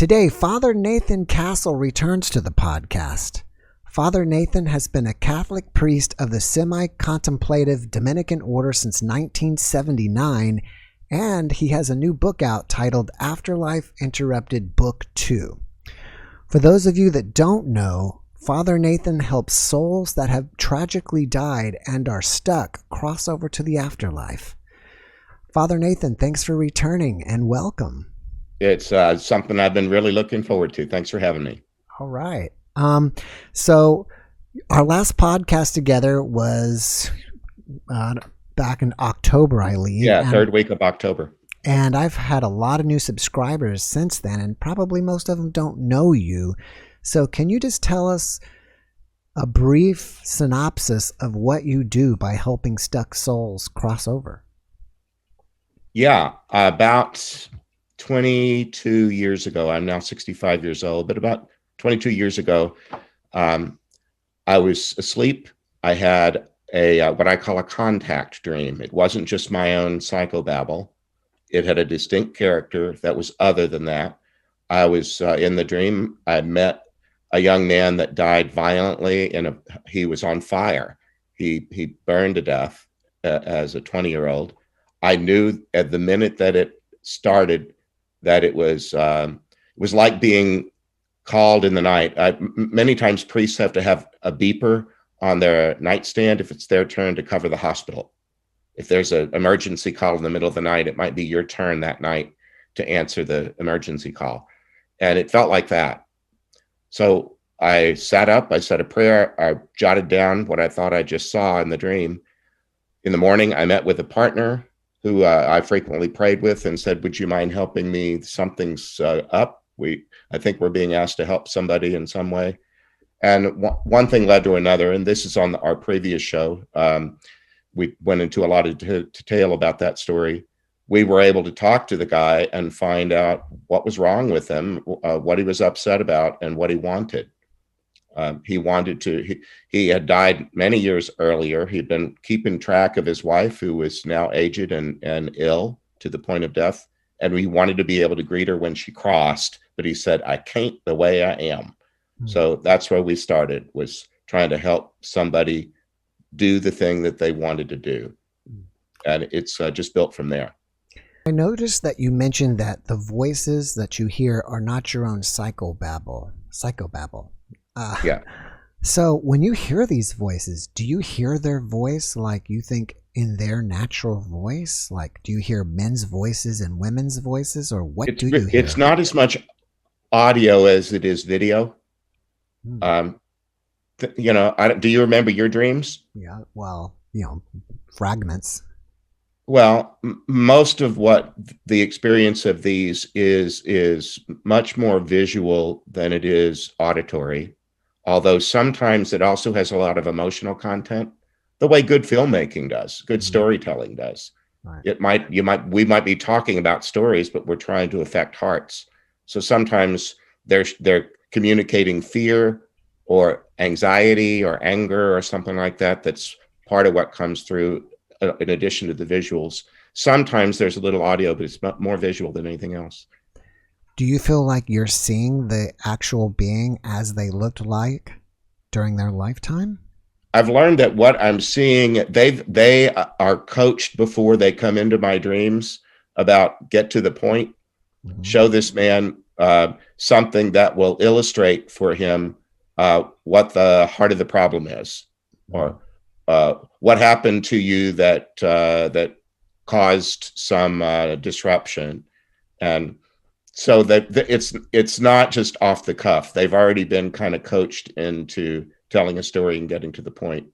Today, Father Nathan Castle returns to the podcast. Father Nathan has been a Catholic priest of the semi-contemplative Dominican Order since 1979, and he has a new book out titled Afterlife Interrupted Book 2. For those of you that don't know, Father Nathan helps souls that have tragically died and are stuck cross over to the afterlife. Father Nathan, thanks for returning and welcome. It's something I've been really looking forward to. Thanks for having me. All right. So our last podcast together was back in October, I believe. Yeah, third week of October. And I've had a lot of new subscribers since then, and probably most of them don't know you. So can you just tell us a brief synopsis of what you do by helping stuck souls cross over? Yeah, about 22 years ago, I'm now 65 years old, but about 22 years ago, I was asleep. I had a what I call a contact dream. It wasn't just my own psychobabble. It had a distinct character that was other than that. I was in the dream. I met a young man that died violently, and he was on fire. He burned to death as a 20-year-old. I knew at the minute that it started that it was like being called in the night. Many times priests have to have a beeper on their nightstand if it's their turn to cover the hospital. If there's an emergency call in the middle of the night, it might be your turn that night to answer the emergency call. And it felt like that. So I sat up, I said a prayer, I jotted down what I thought I just saw in the dream. In the morning, I met with a partner who I frequently prayed with and said, would you mind helping me? Something's up. I think we're being asked to help somebody in some way. And one thing led to another, and this is on our previous show. We went into a lot of detail about that story. We were able to talk to the guy and find out what was wrong with him, what he was upset about, and what he wanted. He had died many years earlier. He'd been keeping track of his wife, who was now aged and ill to the point of death. And he wanted to be able to greet her when she crossed, but he said, I can't the way I am. Mm-hmm. So that's where we started, was trying to help somebody do the thing that they wanted to do. And it's just built from there. I noticed that you mentioned that the voices that you hear are not your own psychobabble. Yeah. So when you hear these voices, do you hear their voice like you think in their natural voice? Like, do you hear men's voices and women's voices, or what do you hear? It's not as much audio as it is video. Do you remember your dreams? Yeah, well, fragments. Well, most of what the experience of these is much more visual than it is auditory. Although sometimes it also has a lot of emotional content, the way good filmmaking does, good storytelling does. Right. We might be talking about stories, but we're trying to affect hearts. So sometimes they're communicating fear or anxiety or anger or something like that. That's part of what comes through in addition to the visuals. Sometimes there's a little audio, but it's more visual than anything else. Do you feel like you're seeing the actual being as they looked like during their lifetime? I've learned that what I'm seeing, they are coached before they come into my dreams about get to the point, show this man something that will illustrate for him what the heart of the problem is, or what happened to you that caused some disruption. And so that it's not just off the cuff. They've already been kind of coached into telling a story and getting to the point,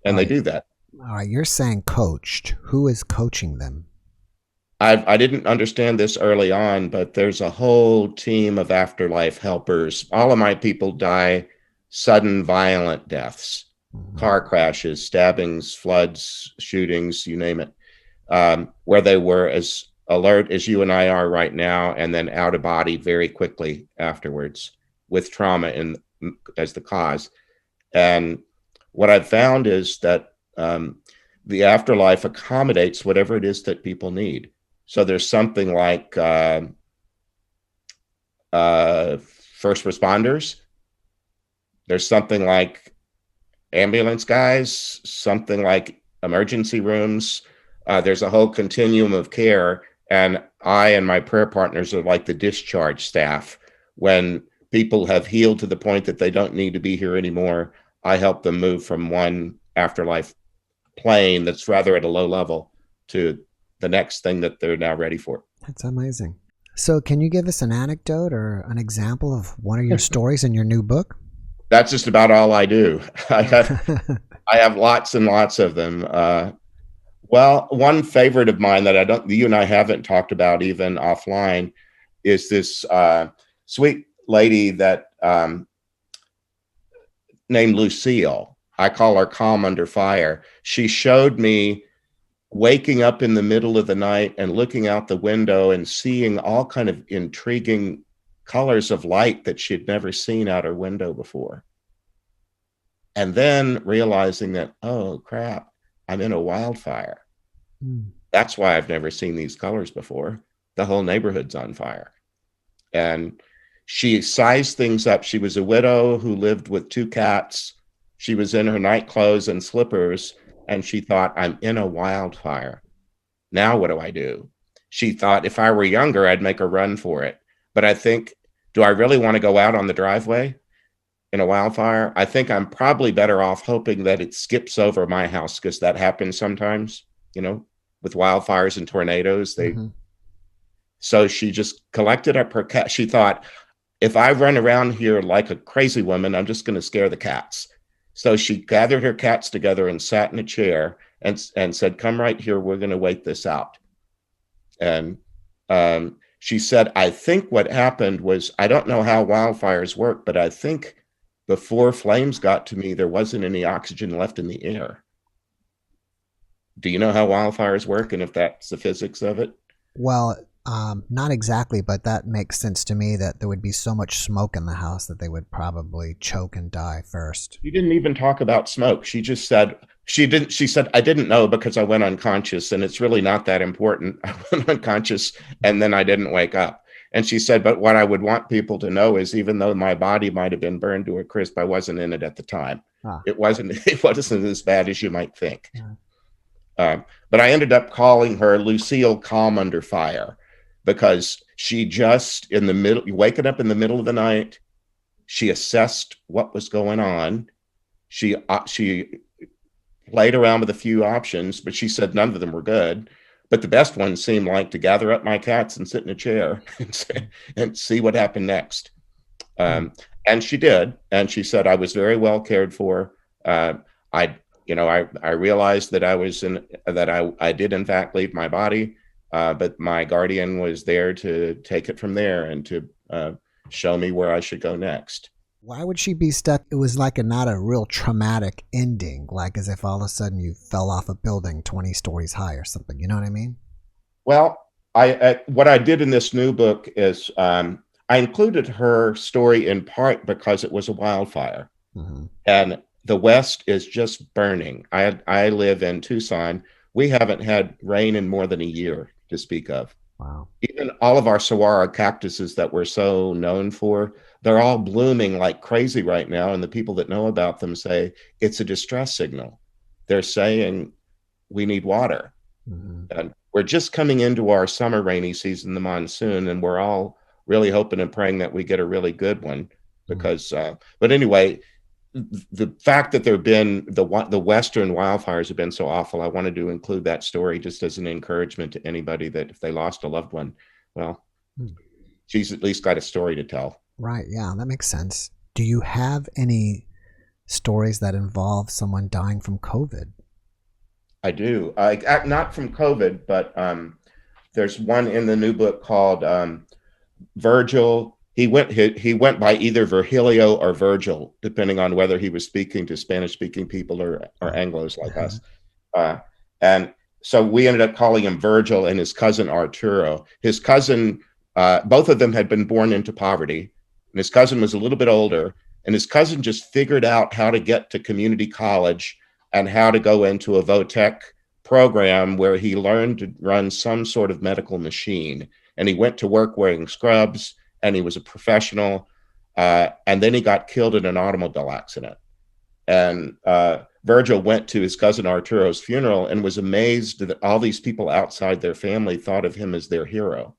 and they do that. All right, you're saying coached. Who is coaching them? I didn't understand this early on, but there's a whole team of afterlife helpers. All of my people die sudden, violent deaths, car crashes, stabbings, floods, shootings, you name it, where they were as alert as you and I are right now, and then out of body very quickly afterwards with trauma as the cause. And what I've found is that the afterlife accommodates whatever it is that people need. So there's something like first responders. There's something like ambulance guys, something like emergency rooms. There's a whole continuum of care. And I and my prayer partners are like the discharge staff. When people have healed to the point that they don't need to be here anymore, I help them move from one afterlife plane that's rather at a low level to the next thing that they're now ready for. That's amazing. So can you give us an anecdote or an example of one of your stories in your new book? That's just about all I do. I have lots and lots of them. Well, one favorite of mine that you and I haven't talked about even offline is this sweet lady that named Lucille. I call her Calm Under Fire. She showed me waking up in the middle of the night and looking out the window and seeing all kind of intriguing colors of light that she'd never seen out her window before. And then realizing that, oh crap, I'm in a wildfire. That's why I've never seen these colors before. The whole neighborhood's on fire. And she sized things up. She was a widow who lived with 2 cats. She was in her night clothes and slippers, and she thought, I'm in a wildfire. Now what do I do? She thought, if I were younger, I'd make a run for it. But I think, do I really want to go out on the driveway in a wildfire? I think I'm probably better off hoping that it skips over my house, because that happens sometimes, with wildfires and tornadoes. So she just collected up her cat. She thought, if I run around here like a crazy woman, I'm just going to scare the cats. So she gathered her cats together and sat in a chair and said, come right here. We're going to wait this out. And she said, I think what happened was, I don't know how wildfires work, but I think before flames got to me, there wasn't any oxygen left in the air. Do you know how wildfires work and if that's the physics of it? Well, not exactly, but that makes sense to me, that there would be so much smoke in the house that they would probably choke and die first. She didn't even talk about smoke. She just said, she said, I didn't know because I went unconscious, and it's really not that important. I went unconscious and then I didn't wake up. And she said, but what I would want people to know is, even though my body might have been burned to a crisp, I wasn't in it at the time. It wasn't as bad as you might think. But I ended up calling her Lucille Calm Under Fire, because she just waking up in the middle of the night, she assessed what was going on. She played around with a few options, but she said none of them were good. But the best one seemed like to gather up my cats and sit in a chair and see what happened next. And she did. And she said, I was very well cared for. I realized that I did in fact leave my body. But my guardian was there to take it from there and to show me where I should go next. Why would she be stuck? It was like not a real traumatic ending, like as if all of a sudden you fell off a building 20 stories high or something. You know what I mean? Well, what I did in this new book is I included her story in part because it was a wildfire. And the West is just burning. I live in Tucson. We haven't had rain in more than a year to speak of. Wow. Even all of our saguaro cactuses that we're so known for, they're all blooming like crazy right now. And the people that know about them say it's a distress signal. They're saying we need water. And we're just coming into our summer rainy season, the monsoon, and we're all really hoping and praying that we get a really good one. Because, but anyway, the fact that there have been the Western wildfires have been so awful, I wanted to include that story just as an encouragement to anybody that if they lost a loved one, well, she's at least got a story to tell. Right. Yeah, that makes sense. Do you have any stories that involve someone dying from COVID? I do. Not from COVID, but there's one in the new book called Virgil. He went by either Virgilio or Virgil, depending on whether he was speaking to Spanish-speaking people or Anglos like us. And so we ended up calling him Virgil, and his cousin Arturo. His cousin, both of them had been born into poverty, and his cousin was a little bit older, and his cousin just figured out how to get to community college and how to go into a VOTEC program where he learned to run some sort of medical machine. And he went to work wearing scrubs, and he was a professional. And then he got killed in an automobile accident. And Virgil went to his cousin Arturo's funeral and was amazed that all these people outside their family thought of him as their hero.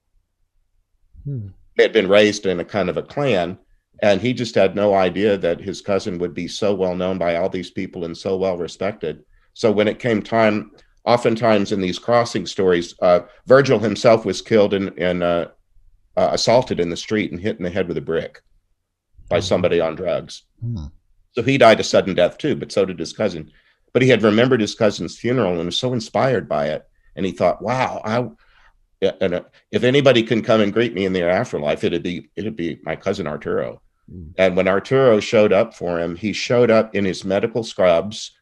They had been raised in a kind of a clan, and he just had no idea that his cousin would be so well known by all these people and so well respected. So when it came time, oftentimes in these crossing stories, Virgil himself was killed and assaulted in the street and hit in the head with a brick by somebody on drugs. So he died a sudden death too, but so did his cousin. But he had remembered his cousin's funeral and was so inspired by it. And he thought, wow, if anybody can come and greet me in the afterlife, it'd be my cousin Arturo. And when Arturo showed up for him, he showed up in his medical scrubs.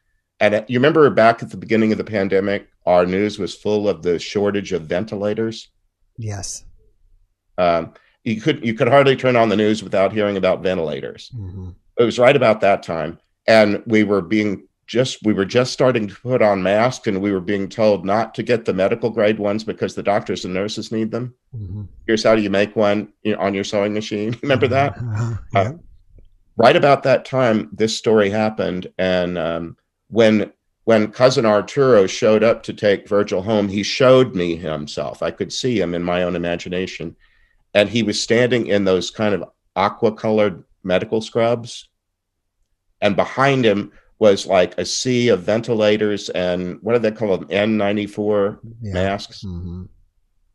And you remember back at the beginning of the pandemic, our news was full of the shortage of ventilators. Yes. You could hardly turn on the news without hearing about ventilators. It was right about that time, and we were just starting to put on masks, and we were being told not to get the medical grade ones because the doctors and nurses need them. Here's how you make one on your sewing machine. Remember that? Yeah. Right about that time, this story happened, and when cousin Arturo showed up to take Virgil home, he showed me himself. I could see him in my own imagination, and he was standing in those kind of aqua-colored medical scrubs, and behind him was like a sea of ventilators and what do they call them, N94 masks.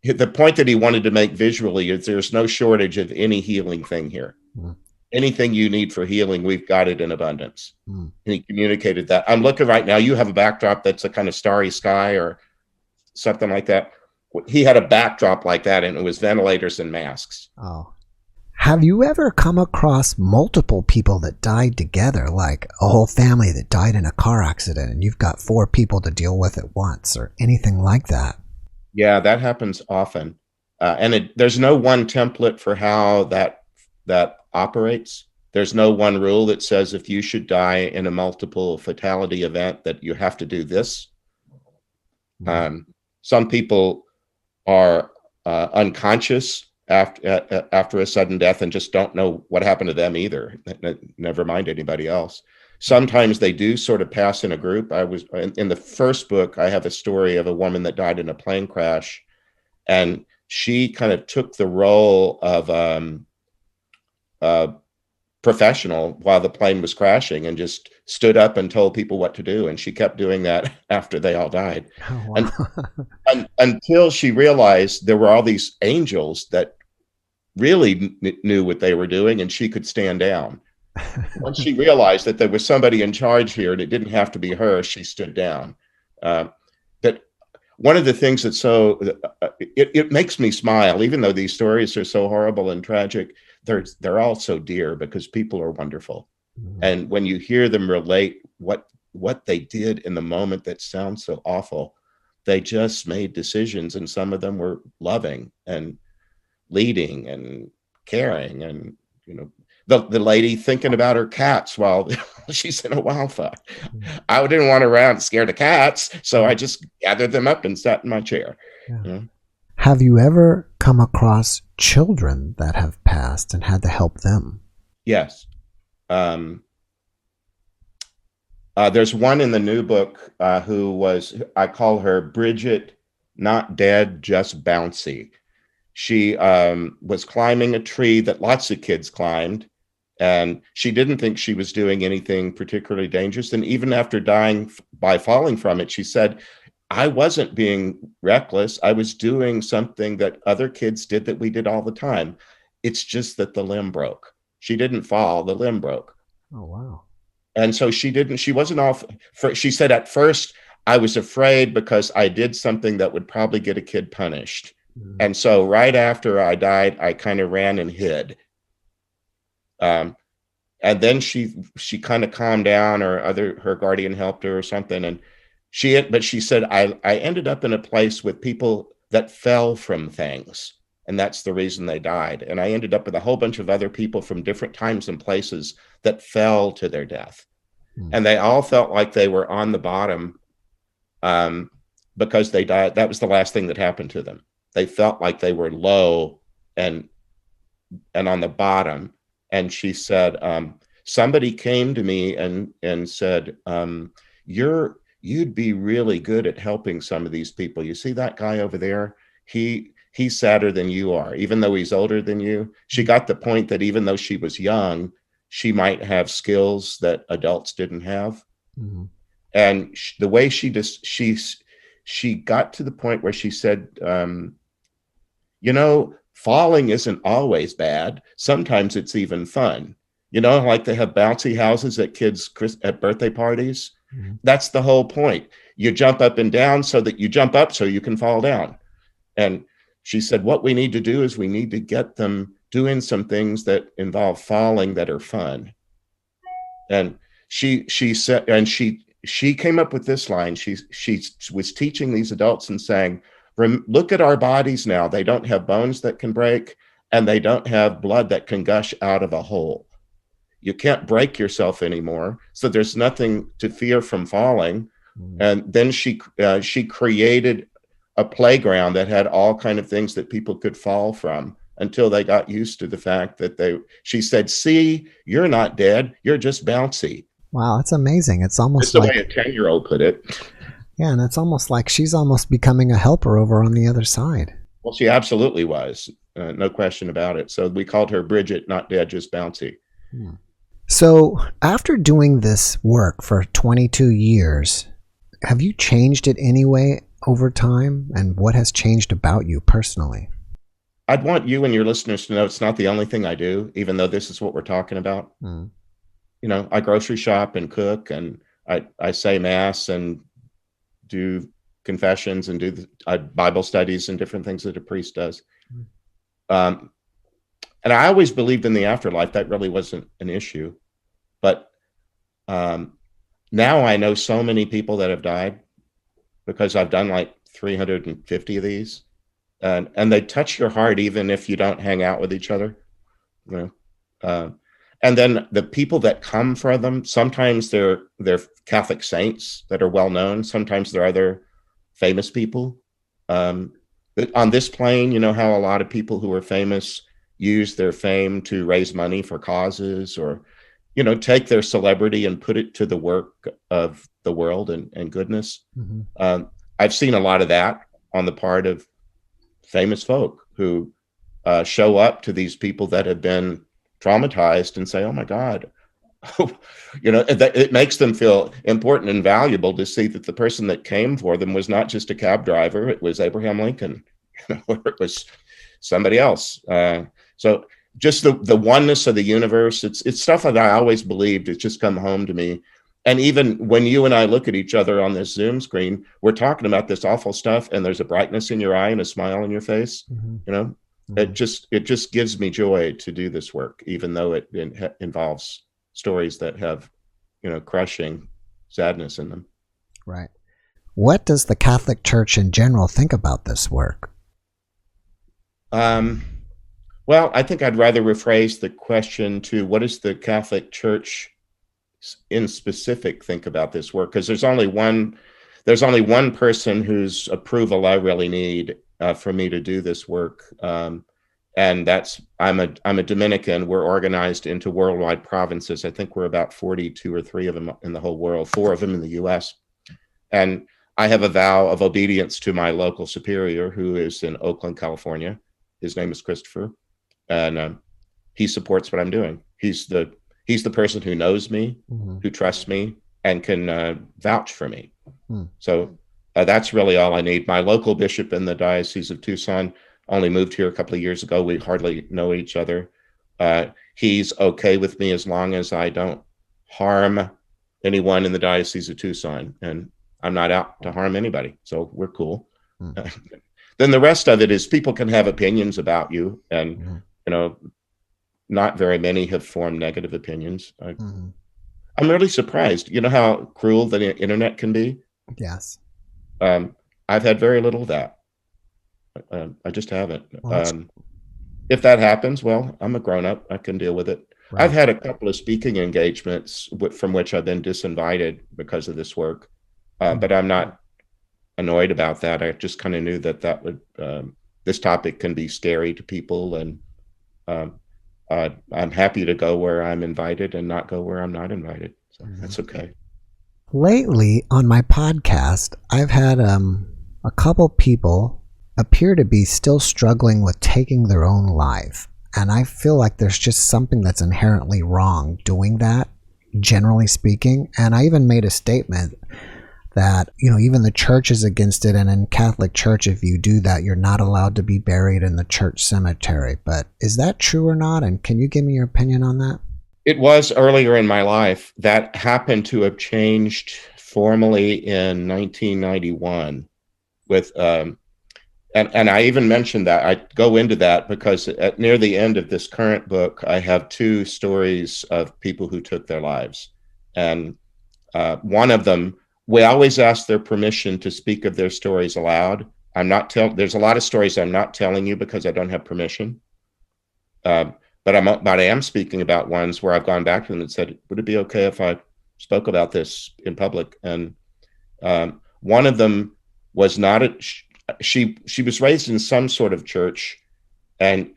The point that he wanted to make visually is there's no shortage of any healing thing here. Anything you need for healing, we've got it in abundance. And he communicated that. I'm looking right now, you have a backdrop that's a kind of starry sky or something like that. He had a backdrop like that, and it was ventilators and masks. Have you ever come across multiple people that died together, like a whole family that died in a car accident and you've got 4 people to deal with at once, or anything like that? Yeah, that happens often. And there's no one template for how that operates. There's no one rule that says if you should die in a multiple fatality event that you have to do this. Some people are unconscious after a sudden death and just don't know what happened to them either, never mind anybody else. Sometimes they do sort of pass in a group. I was in the first book, I have a story of a woman that died in a plane crash, and she kind of took the role of professional while the plane was crashing and just stood up and told people what to do, and she kept doing that after they all died. And until she realized there were all these angels that really knew what they were doing, and she could stand down. Once she realized that there was somebody in charge here and it didn't have to be her, she stood down. That one of the things that's so it makes me smile, even though these stories are so horrible and tragic, they're all so dear because people are wonderful. And when you hear them relate what they did in the moment that sounds so awful, they just made decisions, and some of them were loving and leading and caring. And the lady thinking about her cats while she's in a wildfire. I didn't want to run scared of cats, so I just gathered them up and sat in my chair. Have you ever come across children that have passed and had to help them? Yes. There's one in the new book who was, I call her Bridget, not dead, just bouncy. She was climbing a tree that lots of kids climbed, and she didn't think she was doing anything particularly dangerous. And even after dying by falling from it, she said, I wasn't being reckless. I was doing something that other kids did that we did all the time. It's just that the limb broke. She didn't fall, the limb broke. Oh, wow. And so she wasn't off. She said, at first, I was afraid because I did something that would probably get a kid punished. And so right after I died, I kind of ran and hid. And then she kind of calmed down, or her guardian helped her or something. And but she said, I ended up in a place with people that fell from things. And that's the reason they died. And I ended up with a whole bunch of other people from different times and places that fell to their death. And they all felt like they were on the bottom because they died. That was the last thing that happened to them. They felt like they were low and and on the bottom. And she said, somebody came to me and said, you'd be really good at helping some of these people. You see that guy over there? He's sadder than you are, even though he's older than you. She got the point that even though she was young, she might have skills that adults didn't have. Mm-hmm. And the way she got to the point where she said, falling isn't always bad. Sometimes it's even fun. Like they have bouncy houses at kids' at birthday parties. Mm-hmm. That's the whole point. You jump up and down so that you jump up so you can fall down. And she said, what we need to do is we need to get them doing some things that involve falling that are fun. And she said, and she came up with this line. She was teaching these adults and saying, look at our bodies now. They don't have bones that can break, and they don't have blood that can gush out of a hole. You can't break yourself anymore, so there's nothing to fear from falling. Mm. And then she created a playground that had all kind of things that people could fall from until they got used to the fact that she said, see, you're not dead, you're just bouncy. Wow, that's amazing. It's almost like the way a 10-year-old put it. Yeah, and it's almost like she's almost becoming a helper over on the other side. Well, she absolutely was. No question about it. So we called her Bridget, not dead, just bouncy. Hmm. So after doing this work for 22 years, have you changed it anyway over time? And what has changed about you personally? I'd want you and your listeners to know it's not the only thing I do, even though this is what we're talking about. Hmm. I grocery shop and cook, and I say mass and do confessions and do Bible studies and different things that a priest does. And I always believed in the afterlife. That really wasn't an issue. But now I know so many people that have died because I've done like 350 of these. And they touch your heart even if you don't hang out with each other. And then the people that come for them, sometimes they're Catholic saints that are well known. Sometimes they're other famous people. On this plane, you know how a lot of people who are famous use their fame to raise money for causes, or take their celebrity and put it to the work of the world and goodness. Mm-hmm. I've seen a lot of that on the part of famous folk who show up to these people that have been traumatized and say, oh my God, it makes them feel important and valuable to see that the person that came for them was not just a cab driver, it was Abraham Lincoln, or it was somebody else. So just the oneness of the universe, it's stuff that I always believed. It's just come home to me. And even when you and I look at each other on this Zoom screen, we're talking about this awful stuff, and there's a brightness in your eye and a smile on your face. Mm-hmm. Mm-hmm. It just gives me joy to do this work, even though it involves stories that have, crushing sadness in them. Right. What does the Catholic Church in general think about this work? Well, I think I'd rather rephrase the question to what does the Catholic Church in specific think about this work? Because there's only one person whose approval I really need for me to do this work. And that's, I'm a Dominican. We're organized into worldwide provinces. I think we're about 42 or 3 of them in the whole world, 4 of them in the US. And I have a vow of obedience to my local superior, who is in Oakland, California. His name is Christopher, and he supports what I'm doing. He's the person who knows me, mm-hmm. who trusts me, and can vouch for me. Mm. So that's really all I need. My local bishop in the Diocese of Tucson only moved here a couple of years ago. We hardly know each other. He's okay with me as long as I don't harm anyone in the Diocese of Tucson, and I'm not out to harm anybody. So we're cool. Mm. Then the rest of it is people can have opinions about you, and mm-hmm. Not very many have formed negative opinions. Mm-hmm. I'm really surprised. You know how cruel the internet can be? Yes. I've had very little of that. I just haven't. Well, if that happens, well, I'm a grown-up. I can deal with it. Right. I've had a couple of speaking engagements from which I've been disinvited because of this work, but I'm not annoyed about that. I just kind of knew that would this topic can be scary to people, and Um, I'm happy to go where I'm invited and not go where I'm not invited. So that's okay. Lately on my podcast, I've had a couple people appear to be still struggling with taking their own life. And I feel like there's just something that's inherently wrong doing that, generally speaking. And I even made a statement that, even the church is against it. And in Catholic Church, if you do that, you're not allowed to be buried in the church cemetery. But is that true or not? And can you give me your opinion on that? It was earlier in my life. That happened to have changed formally in 1991 with, and I even mentioned that. I go into that because near the end of this current book, I have two stories of people who took their lives. And one of them, we always ask their permission to speak of their stories aloud. There's a lot of stories I'm not telling you because I don't have permission. But I am speaking about ones where I've gone back to them and said, would it be okay if I spoke about this in public? And one of them was not she was raised in some sort of church, and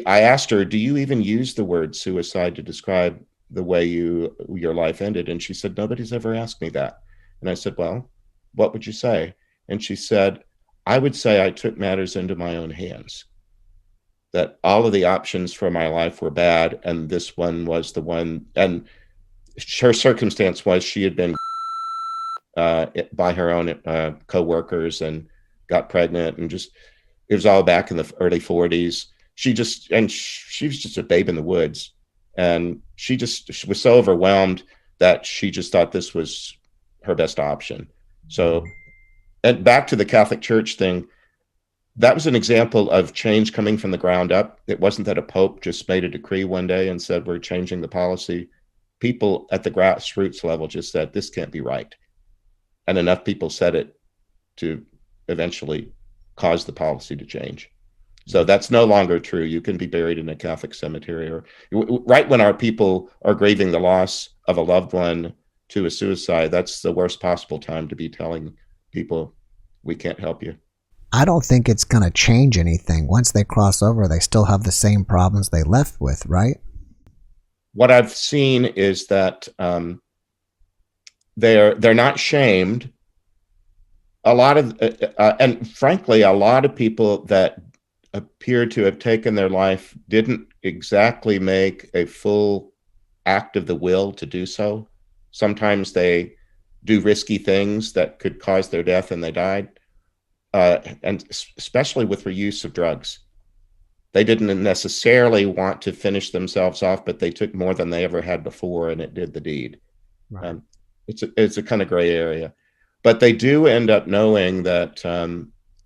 I asked her, do you even use the word suicide to describe the way your life ended? And she said, nobody's ever asked me that. And I said, well, what would you say? And she said, I would say I took matters into my own hands, that all of the options for my life were bad, and this one was the one. And her circumstance was she had been by her own co-workers and got pregnant, and just, it was all back in the early 40s. She was just a babe in the woods, and she was so overwhelmed that she just thought this was her best option. So, and back to the Catholic Church thing, that was an example of change coming from the ground up. It wasn't that a pope just made a decree one day and said, we're changing the policy. People at the grassroots level just said, this can't be right. And enough people said it to eventually cause the policy to change. So that's no longer true. You can be buried in a Catholic cemetery, or right when our people are grieving the loss of a loved one to a suicide, that's the worst possible time to be telling people, we can't help you. I don't think it's going to change anything. Once they cross over, they still have the same problems they left with, right? What I've seen is that they're not shamed. A lot of, and frankly, a lot of people that appear to have taken their life didn't exactly make a full act of the will to do so. Sometimes they do risky things that could cause their death and they died. And especially with the use of drugs. They didn't necessarily want to finish themselves off, but they took more than they ever had before, and it did the deed. Right. It's a kind of gray area. But they do end up knowing that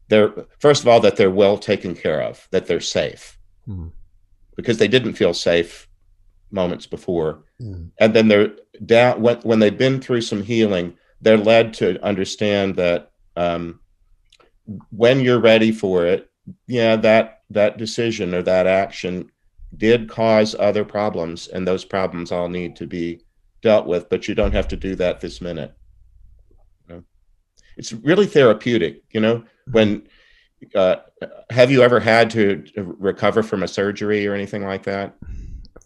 they're, first of all, that they're well taken care of, that they're safe. Because they didn't feel safe moments before. And then they're down, when they've been through some healing, they're led to understand that when you're ready for it, that decision or that action did cause other problems, and those problems all need to be dealt with, but you don't have to do that this minute. It's really therapeutic, when have you ever had to recover from a surgery or anything like that?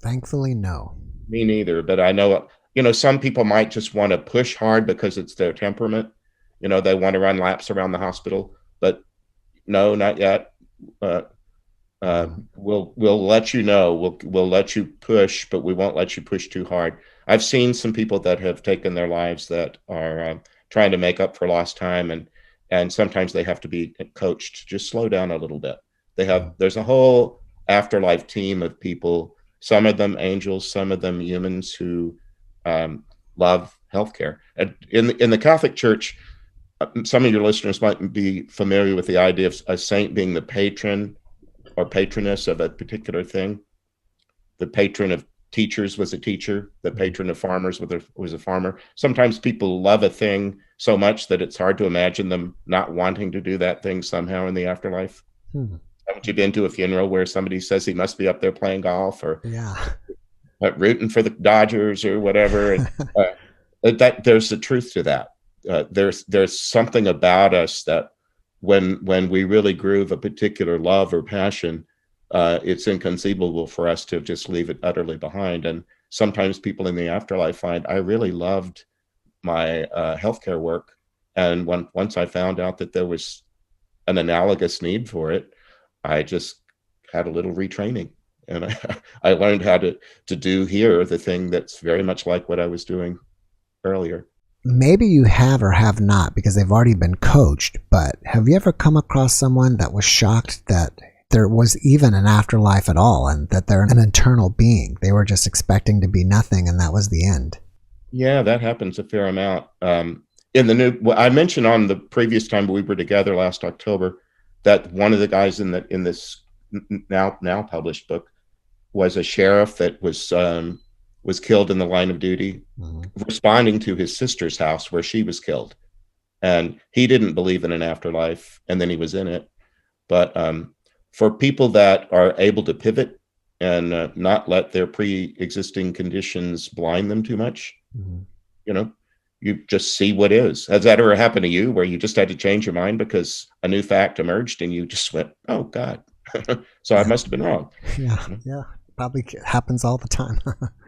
Thankfully, no. Me neither, but I know, some people might just want to push hard because it's their temperament. They want to run laps around the hospital, but no, not yet. We'll let you know. We'll let you push, but we won't let you push too hard. I've seen some people that have taken their lives that are trying to make up for lost time, and sometimes they have to be coached to just slow down a little bit. There's a whole afterlife team of people, some of them angels, some of them humans who love healthcare. And in the Catholic Church, some of your listeners might be familiar with the idea of a saint being the patron or patroness of a particular thing. The patron of teachers was a teacher. The patron of farmers was a farmer. Sometimes people love a thing so much that it's hard to imagine them not wanting to do that thing somehow in the afterlife. Haven't you been to a funeral where somebody says he must be up there playing golf or rooting for the Dodgers or whatever? And, that there's the truth to that. There's something about us that when we really groove a particular love or passion, it's inconceivable for us to just leave it utterly behind. And sometimes people in the afterlife find, I really loved my healthcare work, and once I found out that there was an analogous need for it, I just had a little retraining, and I learned how to do here the thing that's very much like what I was doing earlier. Maybe you have or have not because they've already been coached, but have you ever come across someone that was shocked that there was even an afterlife at all and that they're an eternal being? They were just expecting to be nothing and that was the end. Yeah, that happens a fair amount. In the new, well, I mentioned on the previous time we were together last October that one of the guys in this now published book was a sheriff that was killed in the line of duty, responding to his sister's house where she was killed, and he didn't believe in an afterlife, and then he was in it. But for people that are able to pivot and not let their pre-existing conditions blind them too much, you know, you just see what is. Has that ever happened to you where you just had to change your mind because a new fact emerged and you just went, oh God, so I must have been wrong? Yeah, probably happens all the time.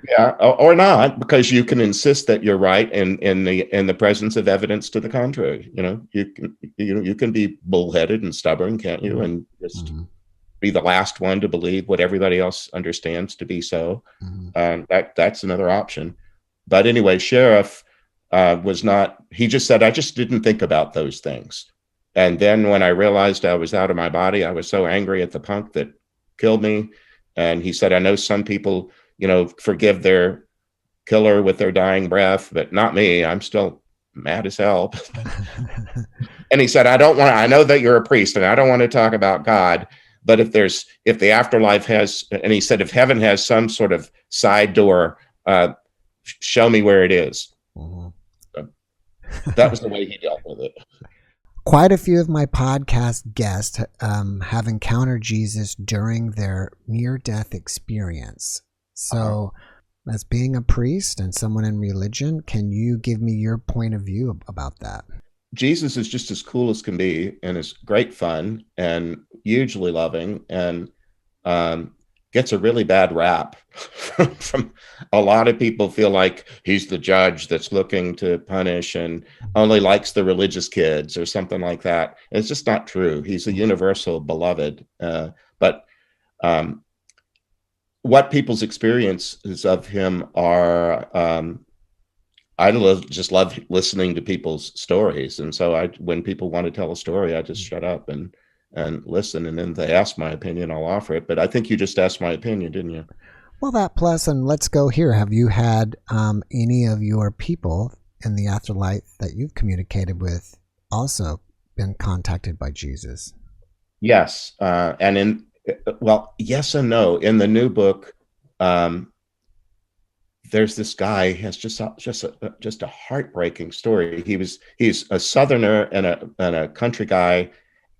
Yeah, or not, because you can insist that you're right in the presence of evidence to the contrary. You can be bullheaded and stubborn, can't you? And just be the last one to believe what everybody else understands to be so. That's another option. But anyway, Sheriff was not. He just said, I just didn't think about those things. And then when I realized I was out of my body, I was so angry at the punk that killed me. And he said, I know some people, forgive their killer with their dying breath, but not me. I'm still mad as hell. And he said, I know that you're a priest and I don't want to talk about God, but if the afterlife has, and he said, if heaven has some sort of side door, show me where it is. So that was the way he dealt with it. Quite a few of my podcast guests have encountered Jesus during their near-death experience. So, as being a priest and someone in religion, can you give me your point of view about that? Jesus is just as cool as can be, and is great fun and hugely loving, and gets a really bad rap from a lot of people. Feel like he's the judge that's looking to punish and only likes the religious kids or something like that. And it's just not true. He's a universal beloved. But what people's experiences of him are, I just love listening to people's stories. And so when people want to tell a story, I just shut up and listen, and then they ask my opinion, I'll offer it. But I think you just asked my opinion, didn't you? Well, that plus, and let's go here. Have you had any of your people in the afterlife that you've communicated with also been contacted by Jesus? Yes. Yes and no. In the new book, there's this guy who has just a heartbreaking story. He's a Southerner and a country guy,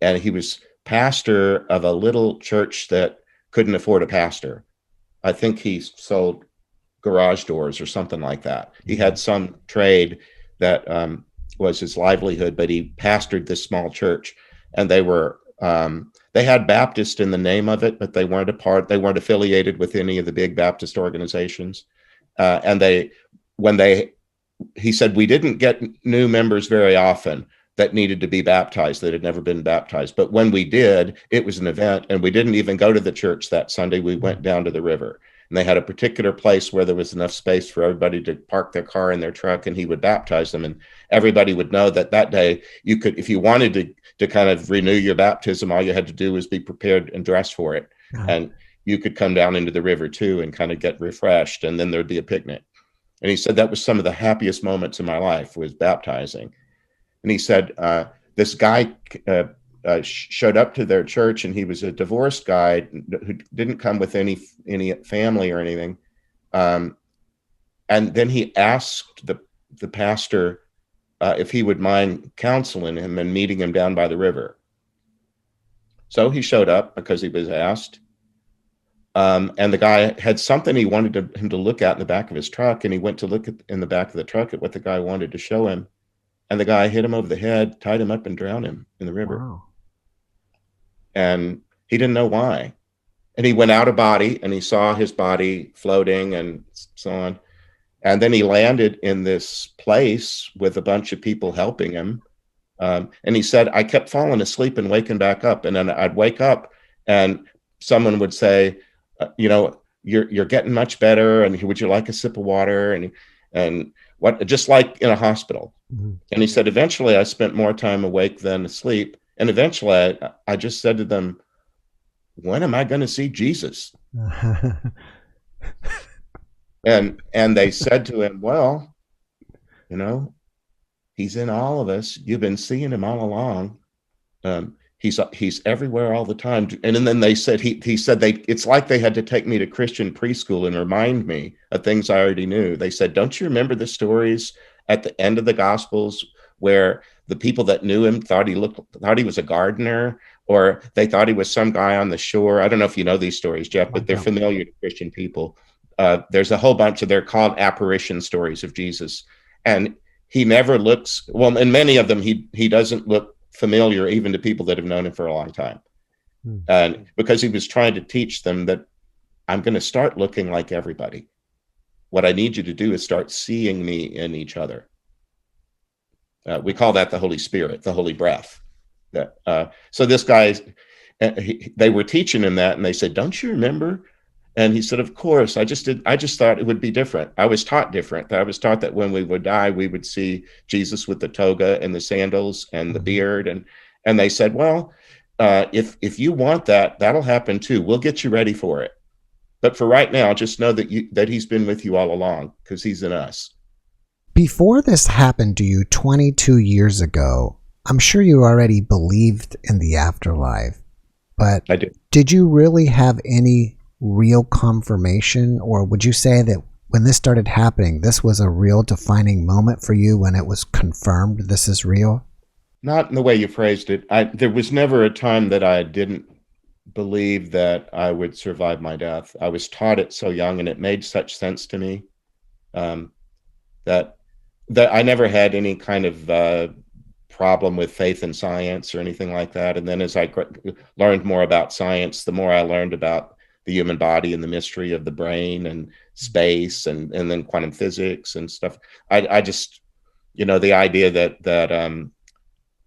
and he was pastor of a little church that couldn't afford a pastor. I think he sold garage doors or something like that. He had some trade that was his livelihood, but he pastored this small church, and they had Baptist in the name of it, but they weren't affiliated with any of the big Baptist organizations. He said, we didn't get new members very often that needed to be baptized, that had never been baptized. But when we did, it was an event, and we didn't even go to the church that Sunday. We went down to the river, and they had a particular place where there was enough space for everybody to park their car in their truck, and he would baptize them. And everybody would know that day you could, if you wanted to kind of renew your baptism, all you had to do was be prepared and dress for it. And you could come down into the river too and kind of get refreshed, and then there'd be a picnic. And he said that was some of the happiest moments in my life, was baptizing. And he said this guy showed up to their church, and he was a divorced guy who didn't come with any family or anything. And then he asked the pastor if he would mind counseling him and meeting him down by the river. So he showed up because he was asked. And the guy had something he wanted him to look at in the back of his truck, and he went to look in the back of the truck at what the guy wanted to show him. And the guy hit him over the head, tied him up, and drowned him in the river. Wow. And he didn't know why. And he went out of body, and he saw his body floating and so on. And then he landed in this place with a bunch of people helping him. And he said, I kept falling asleep and waking back up. And then I'd wake up and someone would say, you're getting much better. And would you like a sip of water? And what, just like in a hospital. Mm-hmm. And he said, eventually I spent more time awake than asleep. And eventually I just said to them, when am I going to see Jesus? And they said to him, well, he's in all of us. You've been seeing him all along. He's everywhere all the time. And then they said, he said it's like they had to take me to Christian preschool and remind me of things I already knew. They said, don't you remember the stories at the end of the Gospels where the people that knew him thought he was a gardener, or they thought he was some guy on the shore? I don't know if you know these stories, Jeff, but they're familiar to Christian people. There's a whole bunch of, they're called apparition stories of Jesus. And he never looks, well, in many of them, he doesn't look familiar even to people that have known him for a long time. And because he was trying to teach them that I'm going to start looking like everybody. What I need you to do is start seeing me in each other. We call that the Holy Spirit, the Holy Breath. So this guy, they were teaching him that, and they said, don't you remember? And he said, of course. I just thought it would be different. I was taught different. I was taught that when we would die, we would see Jesus with the toga and the sandals and the beard. And they said, well, if you want that, that'll happen too. We'll get you ready for it. But for right now, just know that he's been with you all along, because he's in us. Before this happened to you 22 years ago, I'm sure you already believed in the afterlife. But I did you really have any real confirmation, or would you say that when this started happening, this was a real defining moment for you when it was confirmed this is real? Not in the way you phrased it. There was never a time that I didn't believe that I would survive my death. I was taught it so young, and it made such sense to me that I never had any kind of problem with faith in science or anything like that. And then as I learned more about science, the more I learned about the human body and the mystery of the brain and space and then quantum physics and stuff. I just, the idea that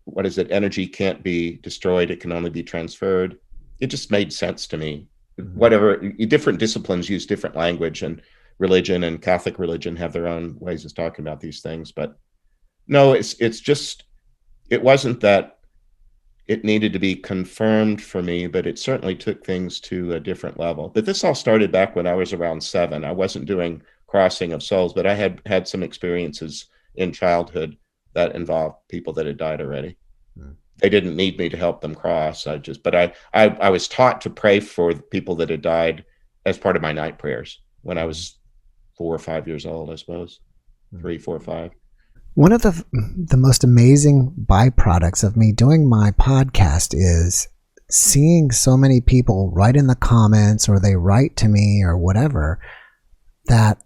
what is it? Energy can't be destroyed. It can only be transferred. It just made sense to me. Whatever, different disciplines use different language, and religion and Catholic religion have their own ways of talking about these things. But no, it's just, it wasn't that it needed to be confirmed for me, but it certainly took things to a different level. But this all started back when I was around 7. I wasn't doing crossing of souls, but I had some experiences in childhood that involved people that had died already. They didn't need me to help them cross. I was taught to pray for people that had died as part of my night prayers when I was 4 or 5 years old, I suppose. 3, 4, 5. One of the most amazing byproducts of me doing my podcast is seeing so many people write in the comments, or they write to me or whatever, that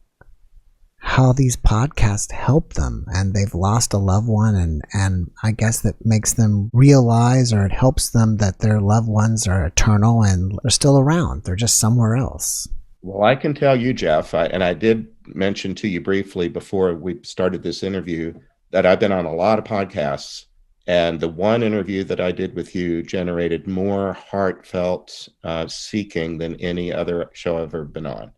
how these podcasts help them, and they've lost a loved one, and I guess that makes them realize, or it helps them that their loved ones are eternal and are still around. They're just somewhere else. Well, I can tell you, Jeff, and I did mention to you briefly before we started this interview that I've been on a lot of podcasts, and the one interview that I did with you generated more heartfelt seeking than any other show I've ever been on.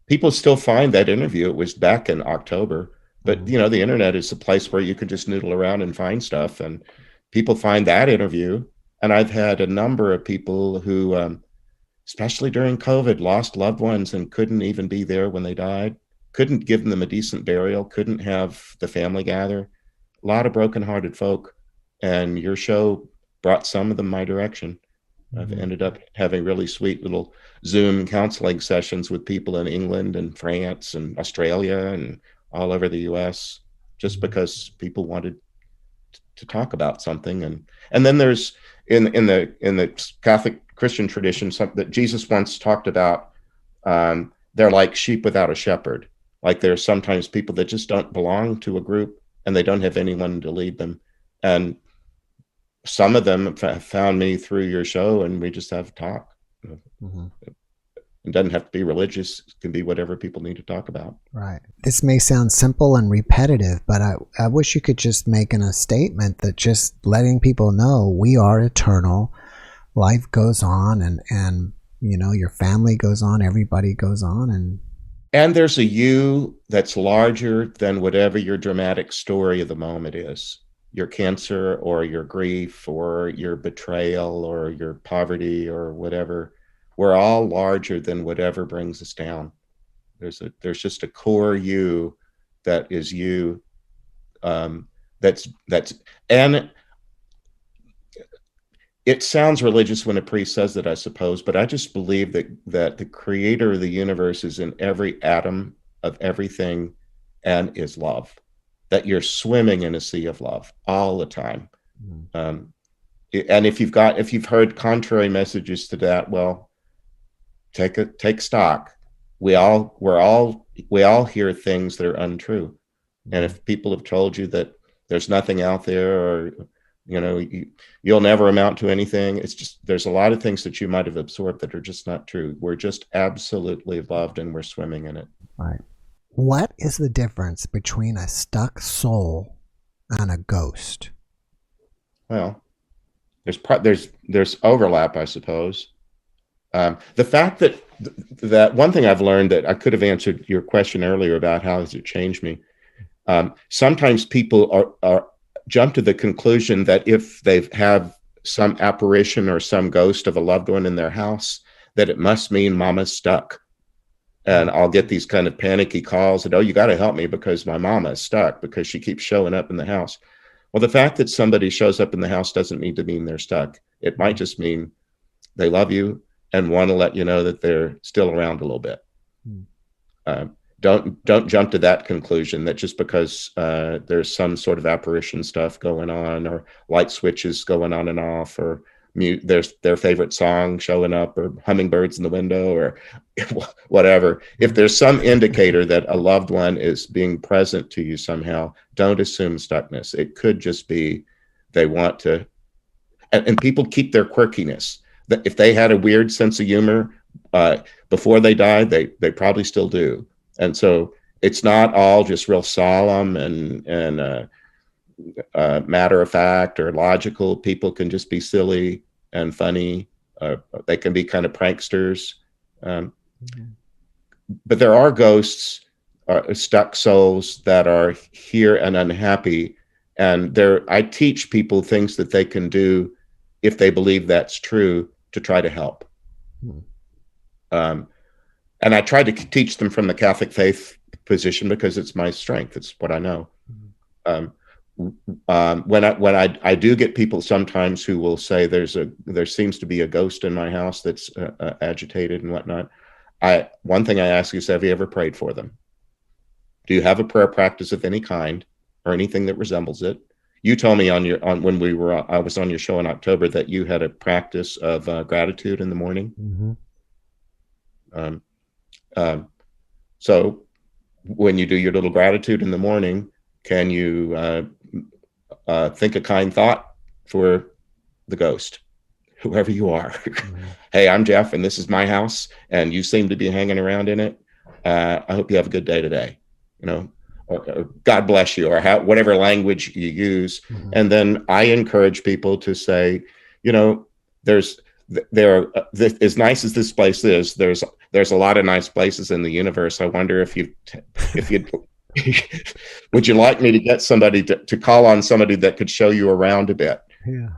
People still find that interview. It was back in October, but the internet is a place where you can just noodle around and find stuff, and people find that interview. And I've had a number of people who, especially during COVID, lost loved ones and couldn't even be there when they died, couldn't give them a decent burial, couldn't have the family gather. A lot of brokenhearted folk, and your show brought some of them my direction. I've ended up having really sweet little Zoom counseling sessions with people in England and France and Australia and all over the US, just because people wanted to talk about something. And then there's in the Catholic Christian tradition, something that Jesus once talked about. They're like sheep without a shepherd. Like there's sometimes people that just don't belong to a group, and they don't have anyone to lead them. And some of them found me through your show, and we just have a talk. Mm-hmm. It doesn't have to be religious. It can be whatever people need to talk about. Right. This may sound simple and repetitive, but I wish you could just make a statement that just letting people know we are eternal. Life goes on, and your family goes on, everybody goes on, and there's a you that's larger than whatever your dramatic story of the moment is. Your cancer or your grief or your betrayal or your poverty or whatever. We're all larger than whatever brings us down. There's just a core you that is you. That's and it sounds religious when a priest says that, I suppose, but I just believe that the creator of the universe is in every atom of everything and is love. That you're swimming in a sea of love all the time. And if you've heard contrary messages to that, well, take stock. We all hear things that are untrue. And if people have told you that there's nothing out there, or you'll never amount to anything, it's just, there's a lot of things that you might have absorbed that are just not true. We're just absolutely loved, and we're swimming in it. Right. What is the difference between a stuck soul and a ghost? Well, there's overlap, I suppose. The fact that one thing I've learned, that I could have answered your question earlier about how has it changed me. Sometimes people are jump to the conclusion that if they have some apparition or some ghost of a loved one in their house, that it must mean mama's stuck. And I'll get these kind of panicky calls that, oh, you got to help me because my mama is stuck because she keeps showing up in the house. Well, the fact that somebody shows up in the house doesn't need to mean they're stuck. It might just mean they love you and want to let you know that they're still around a little bit. Don't jump to that conclusion that just because there's some sort of apparition stuff going on, or light switches going on and off, or their favorite song showing up, or hummingbirds in the window, or whatever. If there's some indicator that a loved one is being present to you somehow, don't assume stuckness. It could just be they want to, and people keep their quirkiness. If they had a weird sense of humor before they died, they probably still do. And so it's not all just real solemn and matter of fact or logical. People can just be silly and funny. They can be kind of pranksters. But there are ghosts, stuck souls that are here and unhappy. And I teach people things that they can do if they believe that's true to try to help. And I try to teach them from the Catholic faith position because it's my strength. It's what I know. When I do get people sometimes who will say there seems to be a ghost in my house that's agitated and whatnot. One thing I ask is, have you ever prayed for them? Do you have a prayer practice of any kind or anything that resembles it? You told me when I was on your show in October that you had a practice of gratitude in the morning. So when you do your little gratitude in the morning, can you think a kind thought for the ghost, whoever you are? Hey, I'm Jeff, and this is my house, and you seem to be hanging around in it. I hope you have a good day today, or God bless you, or whatever language you use. And then I encourage people to say, as nice as this place is, there's a lot of nice places in the universe. I wonder if you'd would you like me to get somebody to call on somebody that could show you around a bit? Yeah.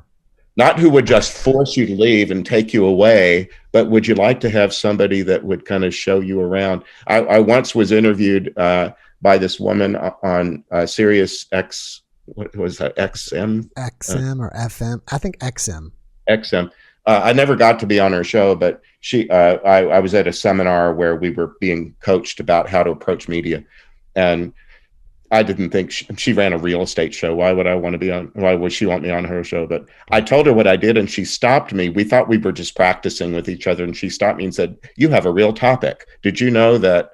Not who would just force you to leave and take you away, but would you like to have somebody that would kind of show you around? I once was interviewed by this woman on Sirius X. What was that? XM? XM or FM? I think XM. XM. I never got to be on her show, but I was at a seminar where we were being coached about how to approach media, and I didn't think she ran a real estate show. Why would she want me on her show? But I told her what I did, and she stopped me. We thought we were just practicing with each other, and she stopped me and said, "You have a real topic. Did you know that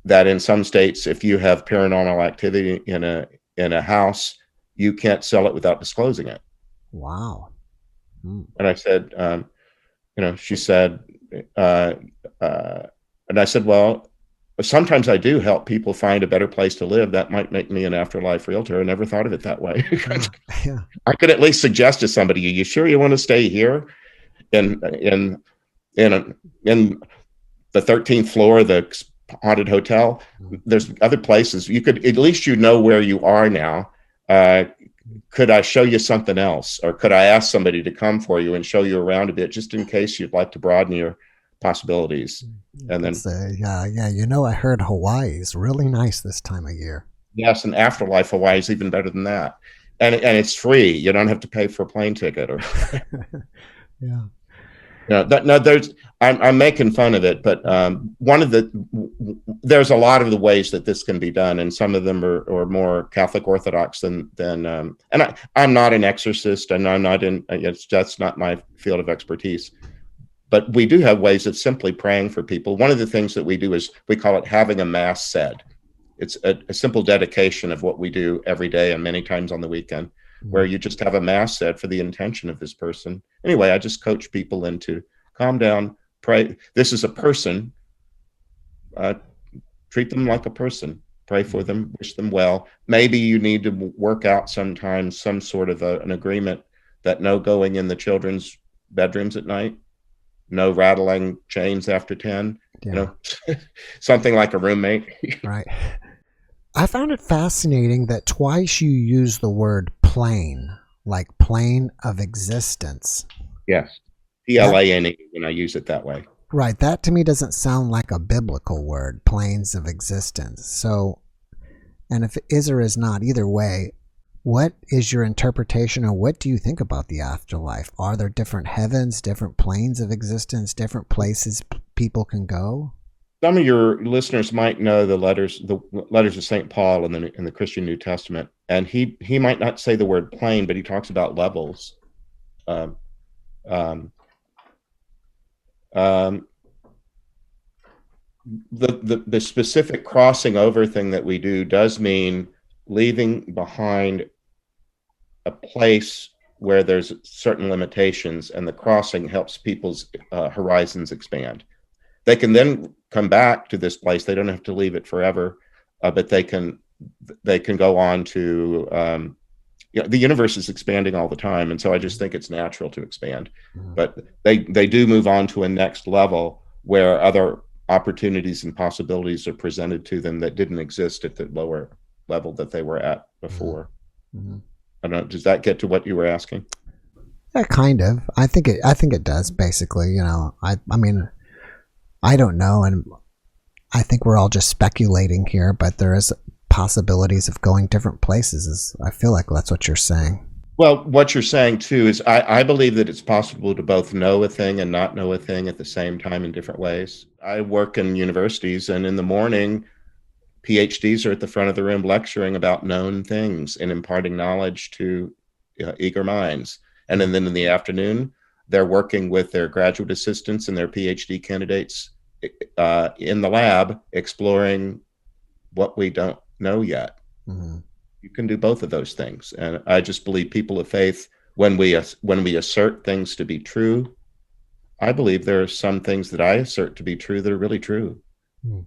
that in some states, if you have paranormal activity in a house, you can't sell it without disclosing it?" Wow. Mm. And I said, she said, uh, uh, and I said, well, sometimes I do help people find a better place to live. That might make me an afterlife realtor. I never thought of it that way. Yeah. Yeah. I could at least suggest to somebody, are you sure you want to stay here in in in the 13th floor of the haunted hotel? There's other places you could, at least where you are now. Could I show you something else, or could I ask somebody to come for you and show you around a bit, just in case you'd like to broaden your possibilities? And then, yeah, I heard Hawaii is really nice this time of year. yes, and Afterlife Hawaii is even better than that, and it's free. You don't have to pay for a plane ticket, or Yeah. no, there's. I'm making fun of it, but there's a lot of the ways that this can be done, and some of them are more Catholic Orthodox than and I'm not an exorcist, and I'm not in. That's not my field of expertise. But we do have ways of simply praying for people. One of the things that we do is we call it having a mass said. It's a simple dedication of what we do every day and many times on the weekend, where you just have a mass said for the intention of this person. Anyway, I just coach people into calm down, pray. This is a person. Treat them like a person. Pray for them, wish them well. Maybe you need to work out sometimes some sort of an agreement that no going in the children's bedrooms at night, no rattling chains after 10, Yeah. Something like a roommate. Right. I found it fascinating that twice you use the word plane, like plane of existence. Yes. PLANE, when I use it that way. Right. That to me doesn't sound like a biblical word, planes of existence. So, and if it is or is not, either way, what is your interpretation, or what do you think about the afterlife? Are there different heavens, different planes of existence, different places people can go? Some of your listeners might know the letters of St. Paul in the Christian New Testament, and he might not say the word plane, but he talks about levels. Um, um, the specific crossing over thing that we do does mean leaving behind a place where there's certain limitations, and the crossing helps people's horizons expand. They can then come back to this place. They don't have to leave it forever, but they can go on to the universe is expanding all the time, and so I just think it's natural to expand. But they do move on to a next level where other opportunities and possibilities are presented to them that didn't exist at the lower level that they were at before. Mm-hmm. I don't know. Does that get to what you were asking? Yeah, kind of. I think it does. Basically, I mean, I don't know, and I think we're all just speculating here. But there is possibilities of going different places. I feel like that's what you're saying. Well, what you're saying too is I believe that it's possible to both know a thing and not know a thing at the same time in different ways. I work in universities, and in the morning, PhDs are at the front of the room lecturing about known things and imparting knowledge to eager minds. And then in the afternoon, they're working with their graduate assistants and their PhD candidates in the lab, exploring what we don't know yet. Mm-hmm. You can do both of those things. And I just believe people of faith, when we assert things to be true, I believe there are some things that I assert to be true that are really true.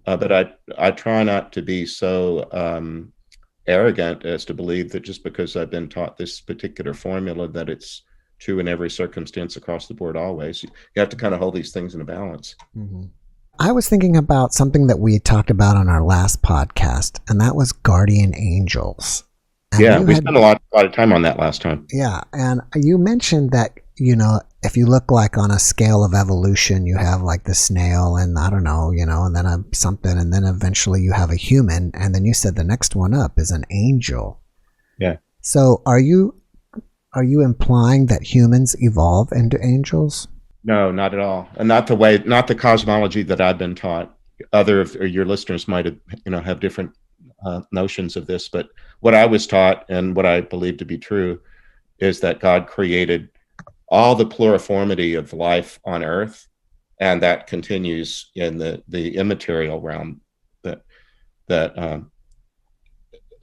But I try not to be so arrogant as to believe that just because I've been taught this particular formula that it's true in every circumstance across the board always. You have to kind of hold these things in a balance. Mm-hmm. I was thinking about something that we talked about on our last podcast, and that was guardian angels. And yeah, we spent a lot of time on that last time. Yeah, and you mentioned that, if you look like on a scale of evolution, you have like the snail and I don't know, and then something, and then eventually you have a human, and then you said the next one up is an angel. Yeah. So are you implying that humans evolve into angels? No, not at all. And not the cosmology that I've been taught. Other of your listeners might have different notions of this, but what I was taught and what I believe to be true is that God created all the pluriformity of life on Earth, and that continues in the immaterial realm.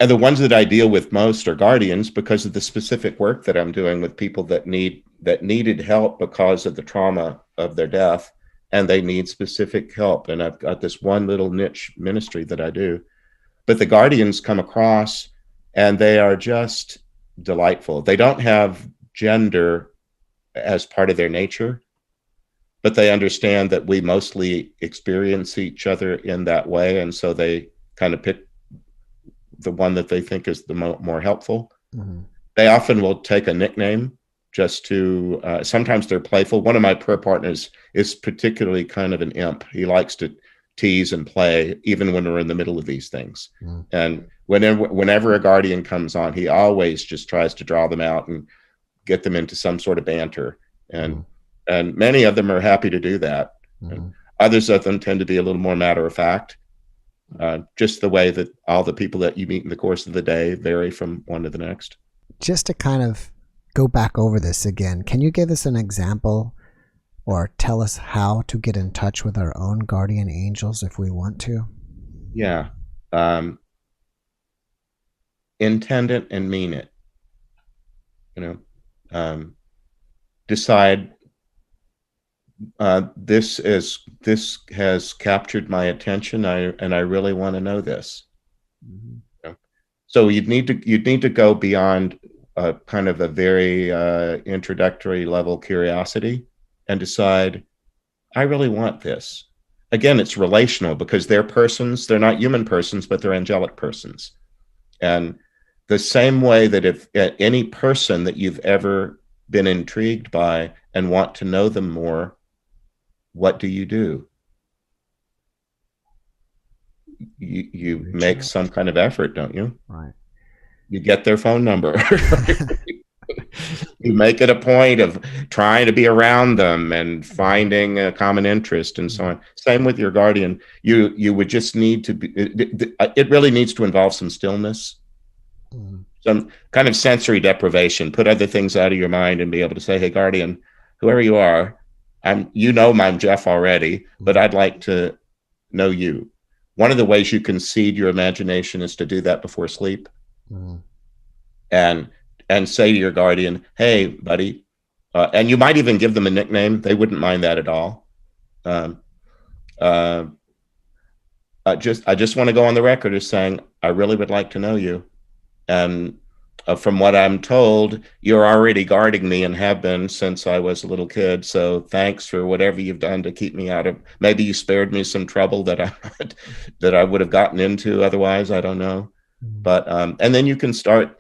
And And the ones that I deal with most are guardians because of the specific work that I'm doing with people that needed help because of the trauma of their death, and they need specific help. And I've got this one little niche ministry that I do. But the guardians come across and they are just delightful. They don't have gender as part of their nature, but they understand that we mostly experience each other in that way. And so they kind of pick the one that they think is the more helpful. Mm-hmm. They often will take a nickname just to, sometimes they're playful. One of my prayer partners is particularly kind of an imp. He likes to tease and play even when we're in the middle of these things. Mm-hmm. And whenever a guardian comes on, he always just tries to draw them out and get them into some sort of banter. And many of them are happy to do that. Mm-hmm. Others of them tend to be a little more matter of fact. Just the way that all the people that you meet in the course of the day vary from one to the next. Just to kind of go back over this again, can you give us an example or tell us how to get in touch with our own guardian angels if we want to? Yeah. Intend it and mean it. Decide this has captured my attention, and I really want to know this. Mm-hmm. So you'd need to go beyond kind of a very introductory level curiosity and decide, I really want this. Again, it's relational because they're persons. They're not human persons, but they're angelic persons. And the same way that if any person that you've ever been intrigued by and want to know them more, what do? You make some kind of effort, don't you? Right. You get their phone number. You make it a point of trying to be around them and finding a common interest and so on. Same with your guardian. You would just need to be, it really needs to involve some stillness, some kind of sensory deprivation. Put other things out of your mind and be able to say, hey, guardian, whoever you are, I'm Jeff already, but I'd like to know you. One of the ways you can seed your imagination is to do that before sleep. Mm-hmm. And say to your guardian, hey, buddy, and you might even give them a nickname. They wouldn't mind that at all. I just want to go on the record as saying, I really would like to know you. And from what I'm told, you're already guarding me and have been since I was a little kid. So thanks for whatever you've done to keep me out of, maybe you spared me some trouble that I would have gotten into otherwise. I don't know. But, and then you could say,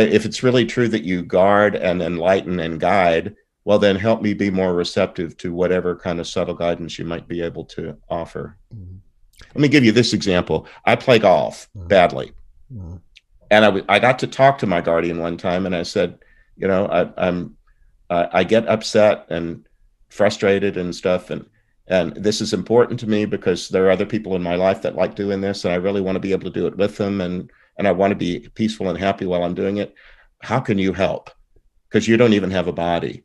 if it's really true that you guard and enlighten and guide, well, then help me be more receptive to whatever kind of subtle guidance you might be able to offer. Mm-hmm. Let me give you this example. I play golf badly. Mm-hmm. And I got to talk to my guardian one time, and I said, I get upset and frustrated and stuff, and this is important to me because there are other people in my life that like doing this, and I really want to be able to do it with them, and I want to be peaceful and happy while I'm doing it. How can you help? Because you don't even have a body.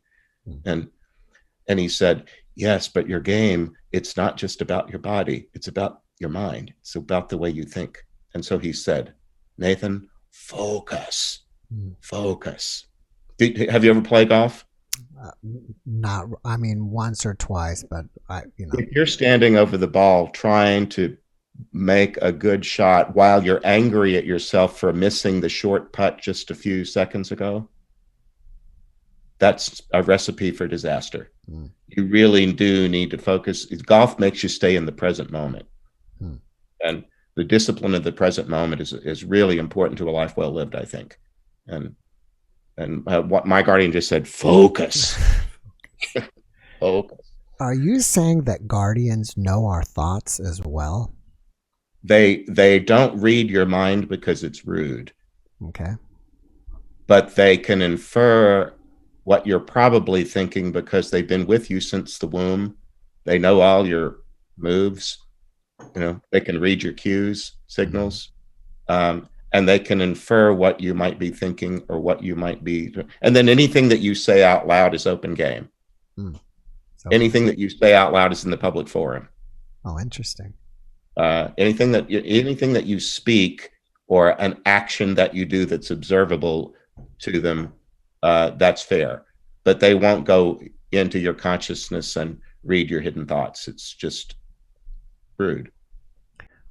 And he said, yes, but your game, it's not just about your body. It's about your mind. It's about the way you think. And so he said, Nathan, focus. Have you ever played golf? Once or twice, but If you're standing over the ball trying to make a good shot while you're angry at yourself for missing the short putt just a few seconds ago, that's a recipe for disaster. You really do need to focus. Golf makes you stay in the present moment. And the discipline of the present moment is really important to a life well lived, I think. And what my guardian just said, focus. Focus. Are you saying that guardians know our thoughts as well? They don't read your mind because it's rude. Okay. But they can infer what you're probably thinking because they've been with you since the womb. They know all your moves. They can read your cues, signals, and they can infer what you might be thinking or what you might be. And then anything that you say out loud is open game. Anything that you say out loud is in the public forum. Oh, interesting. Anything that you speak or an action that you do that's observable to them, that's fair. But they won't go into your consciousness and read your hidden thoughts. It's just rude.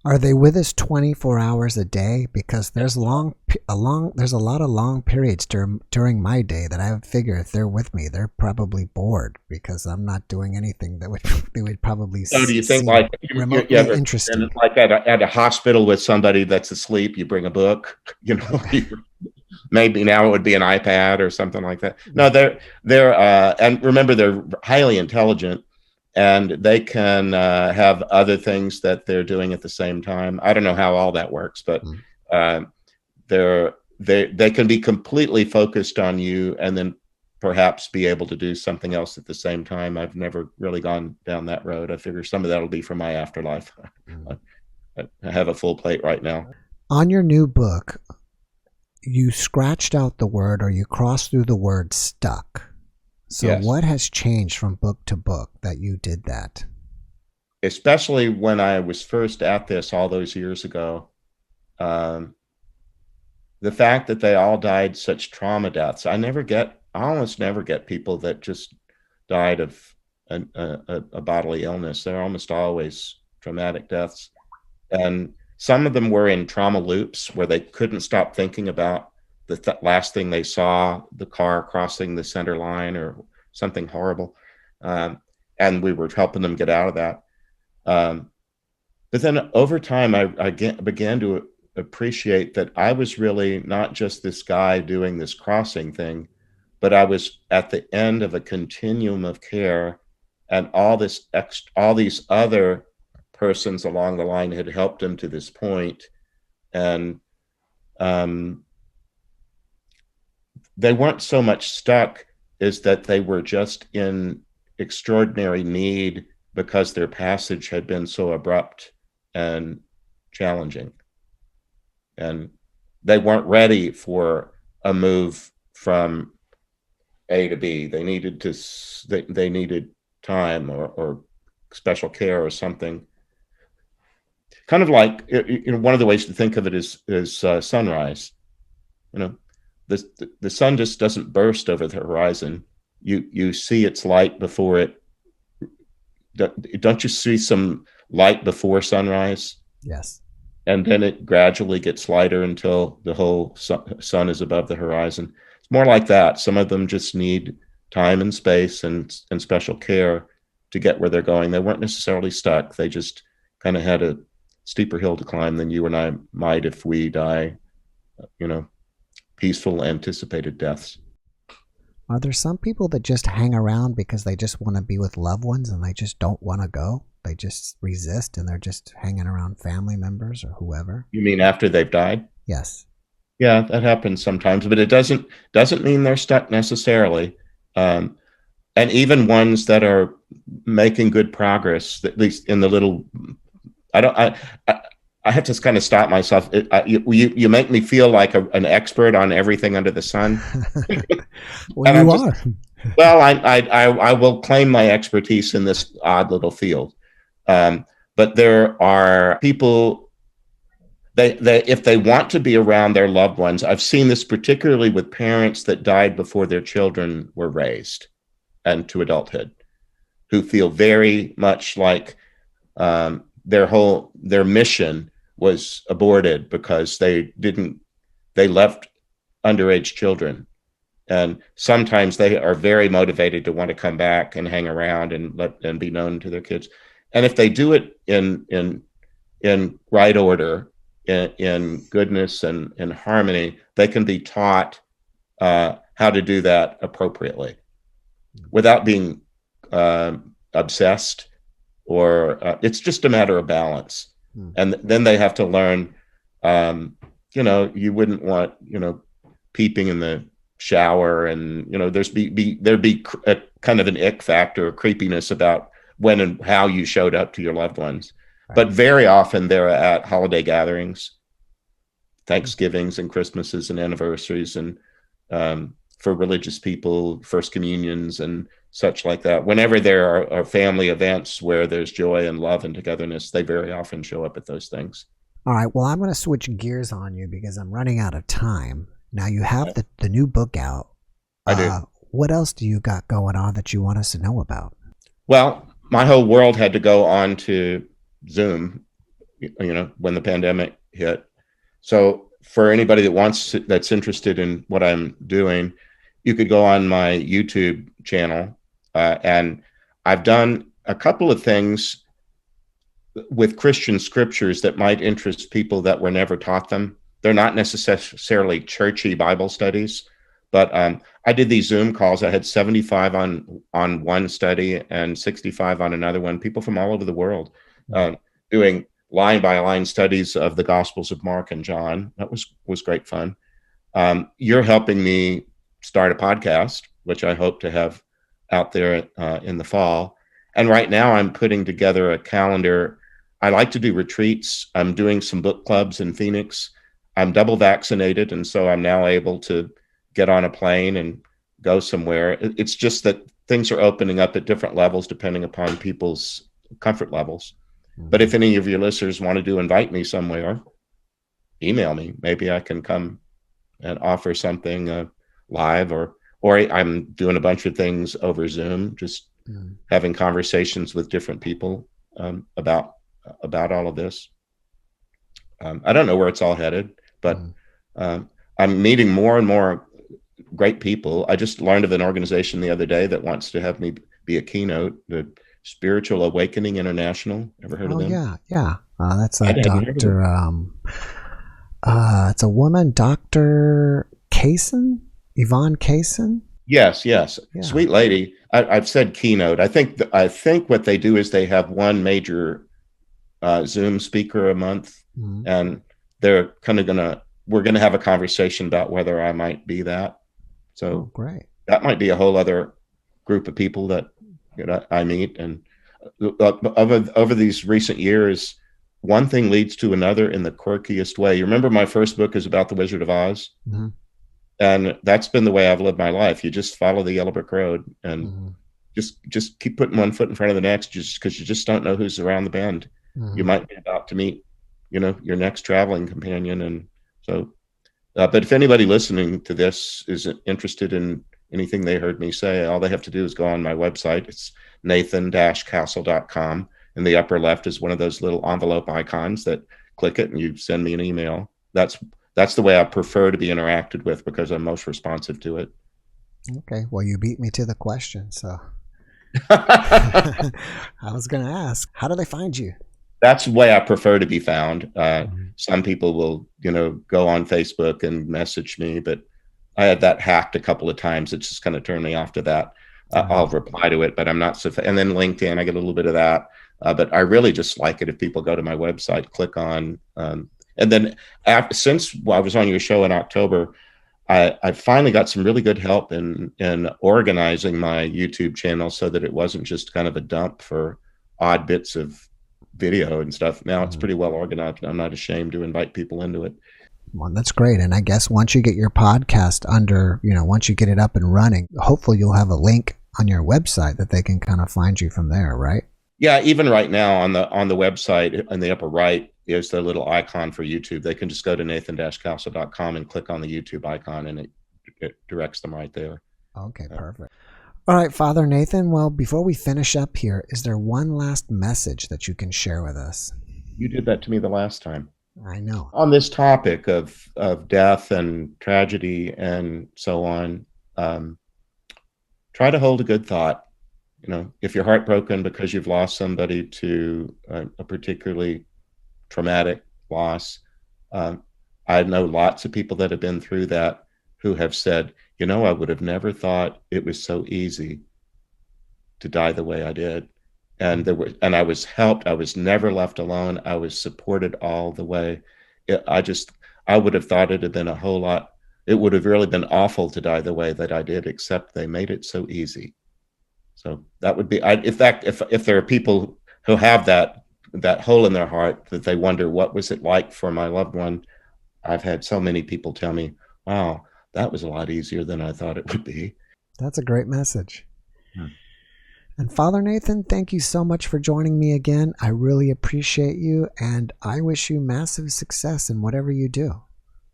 Are they with us 24 hours a day? Because there's a lot of long periods during my day that I would figure if they're with me, they're probably bored because I'm not doing anything that they would probably So do you think, seem like, remotely interesting? like at a hospital with somebody that's asleep, you bring a book, maybe now it would be an iPad or something like that. No, they're and remember, they're highly intelligent, and they can have other things that they're doing at the same time. I don't know how all that works, but they can be completely focused on you and then perhaps be able to do something else at the same time. I've never really gone down that road. I figure some of that'll be for my afterlife. I have a full plate right now. On your new book, you scratched out the word, or you crossed through the word stuck. So yes. What has changed from book to book that you did that? Especially when I was first at this all those years ago, the fact that they all died such trauma deaths. I almost never get people that just died of a bodily illness. They're almost always traumatic deaths. And some of them were in trauma loops where they couldn't stop thinking about the last thing they saw, the car crossing the center line or something horrible. And we were helping them get out of that. But then over time, I began to appreciate that I was really not just this guy doing this crossing thing, but I was at the end of a continuum of care, and all these other persons along the line had helped him to this point. And they weren't so much stuck as that they were just in extraordinary need because their passage had been so abrupt and challenging. And they weren't ready for a move from A to B. They needed they needed time or special care or something. Kind of like, one of the ways to think of it is sunrise. The sun just doesn't burst over the horizon. You see its light before it. Don't you see some light before sunrise? Yes. And then it gradually gets lighter until the whole sun is above the horizon. It's more like that. Some of them just need time and space and special care to get where they're going. They weren't necessarily stuck. They just kind of had a steeper hill to climb than you and I might if we die, peaceful, anticipated deaths. Are there some people that just hang around because they just want to be with loved ones and they just don't want to go? They just resist and they're just hanging around family members or whoever? You mean after they've died? Yes. Yeah, that happens sometimes, but it doesn't mean they're stuck necessarily. And even ones that are making good progress, at least in the little, I have to kind of stop myself. You make me feel like an expert on everything under the sun. Well, you are. Well, I will claim my expertise in this odd little field. But there are people, they if they want to be around their loved ones, I've seen this particularly with parents that died before their children were raised and to adulthood, who feel very much like their mission was aborted because they left underage children. And sometimes they are very motivated to want to come back and hang around and be known to their kids. And if they do it in right order, in goodness and in harmony, they can be taught how to do that appropriately without being obsessed, or it's just a matter of balance. And then they have to learn, you wouldn't want, peeping in the shower, and there'd be a kind of an ick factor or creepiness about when and how you showed up to your loved ones. Right. But very often they're at holiday gatherings, Thanksgivings and Christmases and anniversaries, and for religious people, first communions and such like that. Whenever there are family events where there's joy and love and togetherness, they very often show up at those things. All right. Well, I'm going to switch gears on you because I'm running out of time. Now you have the new book out. I do. What else do you got going on that you want us to know about? Well, my whole world had to go on to Zoom, when the pandemic hit. So for anybody that's interested in what I'm doing, you could go on my YouTube channel, and I've done a couple of things with Christian scriptures that might interest people that were never taught them. They're not necessarily churchy Bible studies, but I did these Zoom calls. I had 75 on one study and 65 on another one. People from all over the world doing line by line studies of the Gospels of Mark and John. That was great fun. You're helping me start a podcast, which I hope to have out there in the fall. And right now I'm putting together a calendar. I like to do retreats. I'm doing some book clubs in Phoenix. I'm double vaccinated, and so I'm now able to get on a plane and go somewhere. It's just that things are opening up at different levels depending upon people's comfort levels. But if any of your listeners wanted to invite me somewhere, email me. Maybe I can come and offer something live, or I'm doing a bunch of things over Zoom, just having conversations with different people about all of this. I don't know where it's all headed, but I'm meeting more and more great people. I just learned of an organization the other day that wants to have me be a keynote, the Spiritual Awakening International. Ever heard of them? Yeah. That's a Dr. It's a woman, Dr. Kaysen, Yvonne Kaysen. Yes. Yeah. Sweet lady. I've said keynote. I think what they do is they have one major Zoom speaker a month, and they're we're gonna have a conversation about whether I might be that. So great. That might be a whole other group of people that I meet. And over these recent years, one thing leads to another in the quirkiest way. You remember my first book is about the Wizard of Oz? And that's been the way I've lived my life. You just follow the yellow brick road and just keep putting one foot in front of the next, just because you just don't know who's around the bend. You might be about to meet, your next traveling companion. And so, but if anybody listening to this is interested in anything they heard me say, all they have to do is go on my website. It's nathan-castle.com. In the upper left is one of those little envelope icons that click it and you send me an email. That's the way I prefer to be interacted with, because I'm most responsive to it. Okay. Well, you beat me to the question. So I was going to ask, how do they find you? That's the way I prefer to be found. Some people will, go on Facebook and message me, but I had that hacked a couple of times. It just kind of turned me off to that. I'll reply to it, but I'm not so. And then LinkedIn, I get a little bit of that. But I really just like it if people go to my website, click on, and then since I was on your show in October, I finally got some really good help in organizing my YouTube channel so that it wasn't just kind of a dump for odd bits of video and stuff. Now it's pretty well organized, and I'm not ashamed to invite people into it. Well, that's great. And I guess once you get your podcast once you get it up and running, hopefully you'll have a link on your website that they can kind of find you from there, right? Yeah, even right now on the website in the upper right is the little icon for YouTube. They can just go to nathan-castle.com and click on the YouTube icon, and it directs them right there. Okay, perfect. All right, Father Nathan, well, before we finish up here, is there one last message that you can share with us? You did that to me the last time. I know. On this topic of death and tragedy and so on, try to hold a good thought. If you're heartbroken because you've lost somebody to a particularly traumatic loss, I know lots of people that have been through that who have said, I would have never thought it was so easy to die the way I did. And I was helped. I was never left alone. I was supported all the way. I would have thought it had been a whole lot. It would have really been awful to die the way that I did, except they made it so easy. So that would be, if there are people who have that hole in their heart that they wonder, what was it like for my loved one? I've had so many people tell me, wow, that was a lot easier than I thought it would be. That's a great message. And Father Nathan, thank you so much for joining me again. I really appreciate you, and I wish you massive success in whatever you do.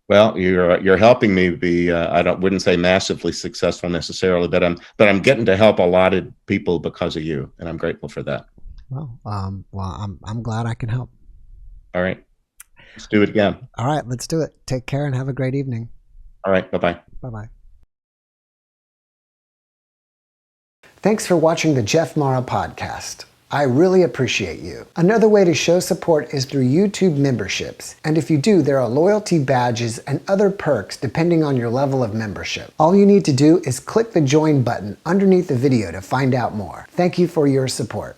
Well, you're helping me be. Wouldn't say massively successful necessarily, but I'm getting to help a lot of people because of you, and I'm grateful for that. Well, I'm glad I can help. All right, let's do it again. All right, let's do it. Take care and have a great evening. All right, bye-bye. Bye-bye. Thanks for watching the JeffMara podcast. I really appreciate you. Another way to show support is through YouTube memberships. And if you do, there are loyalty badges and other perks depending on your level of membership. All you need to do is click the join button underneath the video to find out more. Thank you for your support.